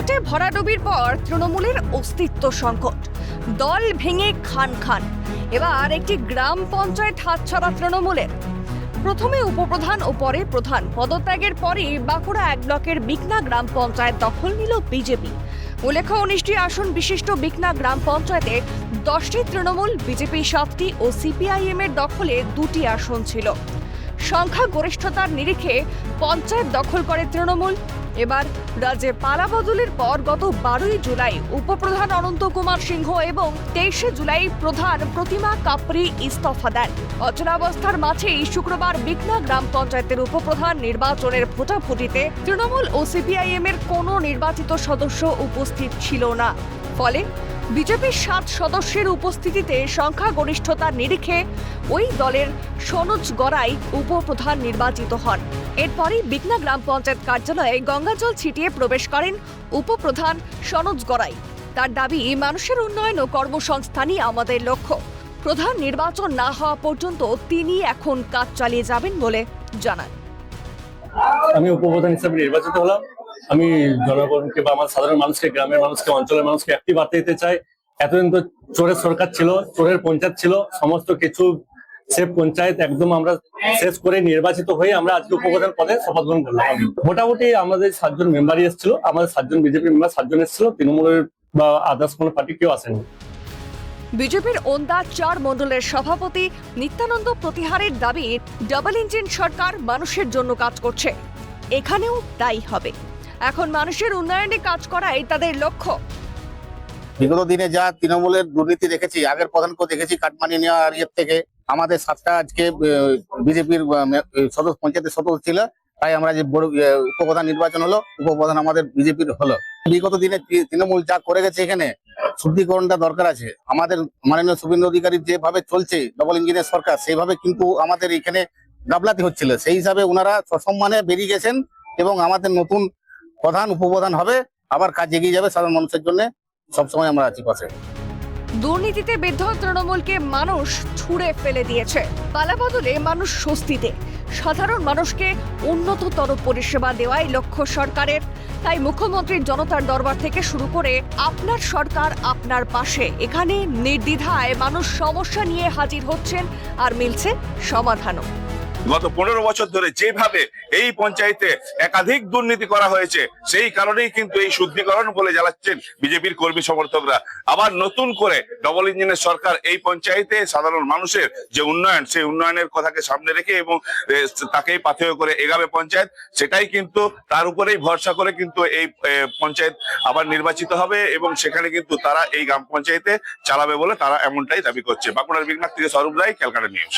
ভোটে ভরাডুবির পর তৃণমূলের অস্তিত্ব সংকট, দল ভেঙে খান খান। এবার একটি গ্রাম পঞ্চায়েত হাতছাড়া তৃণমূলের। প্রথমে উপপ্রধান ও পরে প্রধান পদত্যাগের পরে বাঁকুড়া 1 ব্লকের বিকনা গ্রাম পঞ্চায়েত দখল নিল বিজেপি। উল্লেখ্য 19টি আসন বিশিষ্ট বিকনা গ্রাম পঞ্চায়েতে 10টি তৃণমূল, বিজেপি 7টি ও সিপিআইএম এর দখলে 2টি আসন ছিল। সংখ্যা গরিষ্ঠতার নিরিখে পঞ্চায়েত দখল করে তৃণমূল। এবার রাজ্যে পালাবদলের পর গত 12ই জুলাই উপপ্রধান অনন্ত কুমার সিংহ এবং 23শে জুলাই প্রধান প্রতিমা কাপড়ি ইস্তফা দেন। অচলাবস্থার মাঝেই শুক্রবার বিকনা গ্রাম পঞ্চায়েতের উপপ্রধান নির্বাচনের ভোটাভুটিতে তৃণমূল ও সিপিআইএম এর কোনো নির্বাচিত সদস্য উপস্থিত ছিল না। ফলে বিজেপির 7 সদস্যের উপস্থিতিতে সংখ্যাগরিষ্ঠতার নিরিখে ওই দলের সনোজ গড়াই উপপ্রধান নির্বাচিত হন। এরপরই বিকনা গ্রাম পঞ্চায়েত কার্যালয়ে গঙ্গাজল ছিটিয়ে প্রবেশ করেন উপপ্রধান সনোজ গড়াই। তার দাবি, মানুষের উন্নয়ন ও কর্মসংস্থানই আমাদের লক্ষ্য। প্রধান নির্বাচন না হওয়া পর্যন্ত তিনি এখন কাজ চালিয়ে যাবেন বলে জানান। আমি উপপ্রধান হিসেবে নির্বাচিত হলাম। আমি জনগণকে বা আমার সাধারণ মানুষকে, গ্রামের মানুষকে, অঞ্চলের মানুষকে একটি বার্তা দিতে চাই। এতদিন তো চোরের সরকার ছিল, চোরের পঞ্চায়েত ছিল, সমস্ত কিছু সে পঞ্চায়েত একদম আমরা শেষ করে নির্বাচিত হয়ে আমরা আজকে উপপ্রধান পদে শপথ গ্রহণ করলাম। মোটামুটি আমাদের 7 জন মেম্বারই এসেছিল, আমাদের 7 জন বিজেপি মেম্বার 7 জন এসেছিল, তৃণমূলের বা আদার্স কোনো পার্টি কেউ আসেনি। বিজেপির ওন্দা 4 মণ্ডলের সভাপতি নিত্যানন্দ প্রতিহারের দাবি, ডাবল ইঞ্জিন সরকার মানুষের জন্য কাজ করছে, এখানেও তাই হবে। এখন মানুষের উন্নয়নে কাজ করাই তাদের লক্ষ্য। বিগত দিনে যা তৃণমূলের দুর্নীতি দেখেছি, আগের প্রধানকে দেখেছি কাটমানি নেওয়া আর ইয়ের থেকে, আমাদের 7টা আজকে বিজেপির সদস্য পঞ্চায়েতের সদস্য ছিল, তাই আমরা যে বড় উপপ্রধান নির্বাচন হলো, উপপ্রধান আমাদের বিজেপির হলো। বিগত দিনে তৃণমূল যা করে গেছে, এখানে শুদ্ধিকরণটা দরকার আছে। আমাদের মাননীয় শুভেন্দু অধিকারী যেভাবে চলছে ডবল ইঞ্জিনের সরকার, সেইভাবে কিন্তু আমাদের এখানে গাফলাতি হচ্ছিল। সেই হিসাবে ওনারা সসম্মানে বেরিয়ে গেছেন এবং আমাদের নতুন প্রধান উপপ্রধান হবে, আবার কাজ এগিয়ে যাবে সাধারণ মানুষের জন্য। সবসময় আমরা আছি পাশে। দুর্নীতিতে বিদ্ধ তৃণমূলকে মানুষ ছুঁড়ে ফেলে দিয়েছে। পালাবদলে মানুষ স্বস্তিতে। সাধারণ মানুষকে উন্নততর পরিষেবা দেওয়াই লক্ষ্য সরকারের। তাই মুখ্যমন্ত্রীর জনতার দরবার থেকে শুরু করে আপনার সরকার আপনার পাশে, এখানে নির্দ্বিধায় মানুষ সমস্যা নিয়ে হাজির হচ্ছেন আর মিলছে সমাধানও। গত 15 বছর ধরে যেভাবে এই পঞ্চায়েতে একাধিক দুর্নীতি করা হয়েছে, সেই কারণেই কিন্তু এই শুদ্ধিকরণ বলে জ্বালাচ্ছেন বিজেপির কর্মী সমর্থকরা। আবার নতুন করে ডবল ইঞ্জিনের সরকার এই পঞ্চায়েতে সাধারণ মানুষের যে উন্নয়ন, সেই উন্নয়নের কথাকে সামনে রেখে এবং তাকেই পাথেয় করে এগাবে পঞ্চায়েত, সেটাই কিন্তু তার উপরেই ভরসা করে কিন্তু এই পঞ্চায়েত আবার নির্বাচিত হবে এবং সেখানে কিন্তু তারা এই গ্রাম পঞ্চায়েতে চালাবে বলে তারা এমনটাই দাবি করছে। বাঁকুড়ার বিকনা থেকে স্বরূপ রায়, ক্যালকাটা নিউজ।